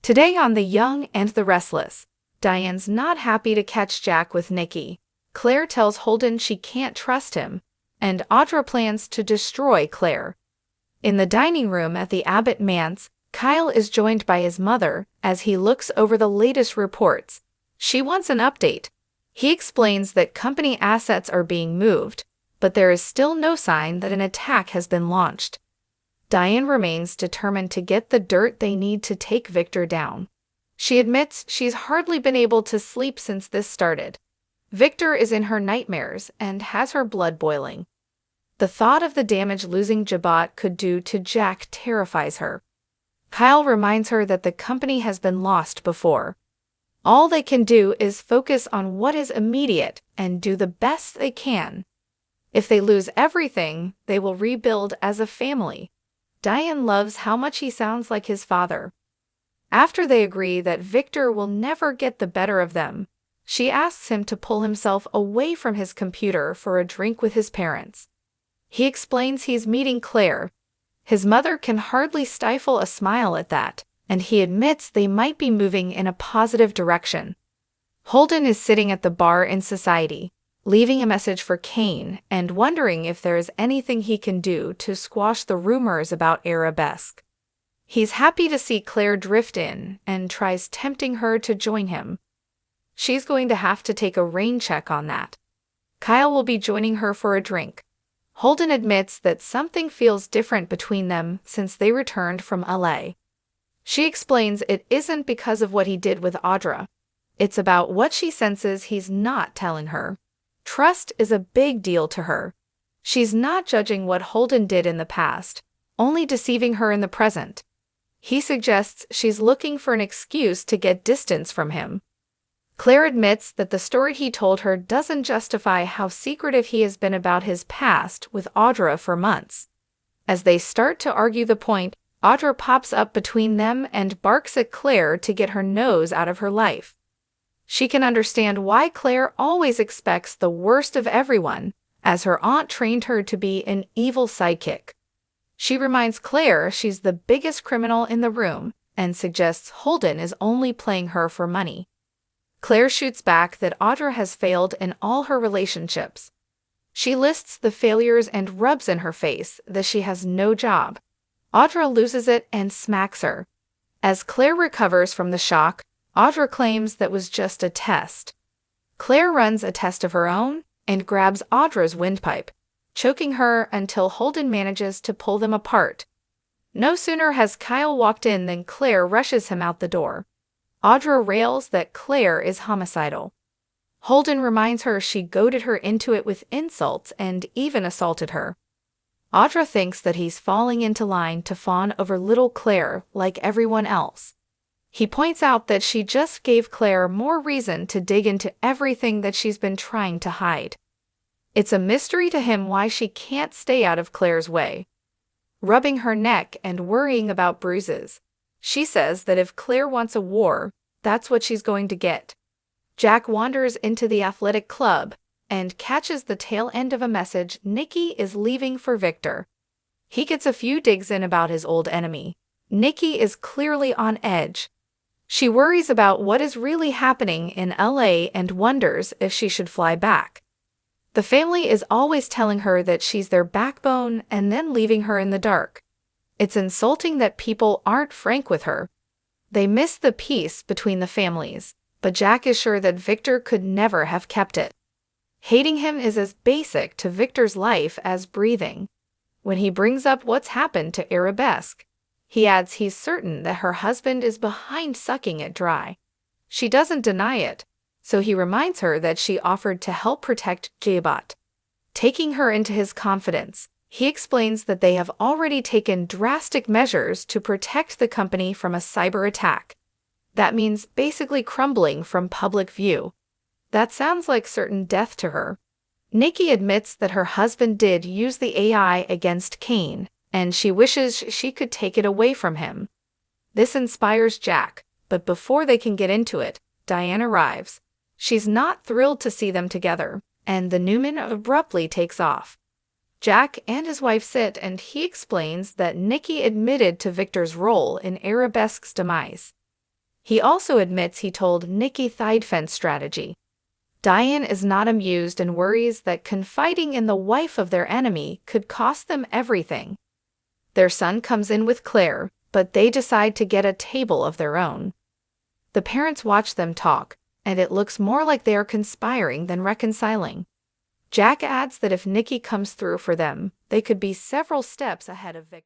Today on The Young and the Restless, Diane's not happy to catch Jack with Nikki. Claire tells Holden she can't trust him, and Audra plans to destroy Claire. In the dining room at the Abbott manse, Kyle is joined by his mother as he looks over the latest reports. She wants an update. He explains that company assets are being moved, but there is still no sign that an attack has been launched. Diane remains determined to get the dirt they need to take Victor down. She admits she's hardly been able to sleep since this started. Victor is in her nightmares and has her blood boiling. The thought of the damage losing Abbott could do to Jack terrifies her. Kyle reminds her that the company has been lost before. All they can do is focus on what is immediate and do the best they can. If they lose everything, they will rebuild as a family. Diane loves how much he sounds like his father. After they agree that Victor will never get the better of them, she asks him to pull himself away from his computer for a drink with his parents. He explains he's meeting Claire. His mother can hardly stifle a smile at that, and he admits they might be moving in a positive direction. Holden is sitting at the bar in Society, leaving a message for Kane and wondering if there is anything he can do to squash the rumors about Arabesque. He's happy to see Claire drift in and tries tempting her to join him. She's going to have to take a rain check on that. Kyle will be joining her for a drink. Holden admits that something feels different between them since they returned from LA. She explains it isn't because of what he did with Audra. It's about what she senses he's not telling her. Trust is a big deal to her. She's not judging what Holden did in the past, only deceiving her in the present. He suggests she's looking for an excuse to get distance from him. Claire admits that the story he told her doesn't justify how secretive he has been about his past with Audra for months. As they start to argue the point, Audra pops up between them and barks at Claire to get her nose out of her life. She can understand why Claire always expects the worst of everyone, as her aunt trained her to be an evil sidekick. She reminds Claire she's the biggest criminal in the room and suggests Holden is only playing her for money. Claire shoots back that Audra has failed in all her relationships. She lists the failures and rubs in her face that she has no job. Audra loses it and smacks her. As Claire recovers from the shock, Audra claims that was just a test. Claire runs a test of her own and grabs Audra's windpipe, choking her until Holden manages to pull them apart. No sooner has Kyle walked in than Claire rushes him out the door. Audra rails that Claire is homicidal. Holden reminds her she goaded her into it with insults and even assaulted her. Audra thinks that he's falling into line to fawn over little Claire like everyone else. He points out that she just gave Claire more reason to dig into everything that she's been trying to hide. It's a mystery to him why she can't stay out of Claire's way. Rubbing her neck and worrying about bruises, she says that if Claire wants a war, that's what she's going to get. Jack wanders into the athletic club and catches the tail end of a message Nikki is leaving for Victor. He gets a few digs in about his old enemy. Nikki is clearly on edge. She worries about what is really happening in LA and wonders if she should fly back. The family is always telling her that she's their backbone and then leaving her in the dark. It's insulting that people aren't frank with her. They miss the peace between the families, but Jack is sure that Victor could never have kept it. Hating him is as basic to Victor's life as breathing. When he brings up what's happened to Arabesque, he adds he's certain that her husband is behind sucking it dry. She doesn't deny it, so he reminds her that she offered to help protect Abbott. Taking her into his confidence, he explains that they have already taken drastic measures to protect the company from a cyber attack. That means basically crumbling from public view. That sounds like certain death to her. Nikki admits that her husband did use the AI against Kane, and she wishes she could take it away from him. This inspires Jack, but before they can get into it, Diane arrives. She's not thrilled to see them together, and the Newman abruptly takes off. Jack and his wife sit and he explains that Nikki admitted to Victor's role in Arabesque's demise. He also admits he told Nikki Thidefen's strategy. Diane is not amused and worries that confiding in the wife of their enemy could cost them everything. Their son comes in with Clare, but they decide to get a table of their own. The parents watch them talk, and it looks more like they are conspiring than reconciling. Jack adds that if Nikki comes through for them, they could be several steps ahead of victory.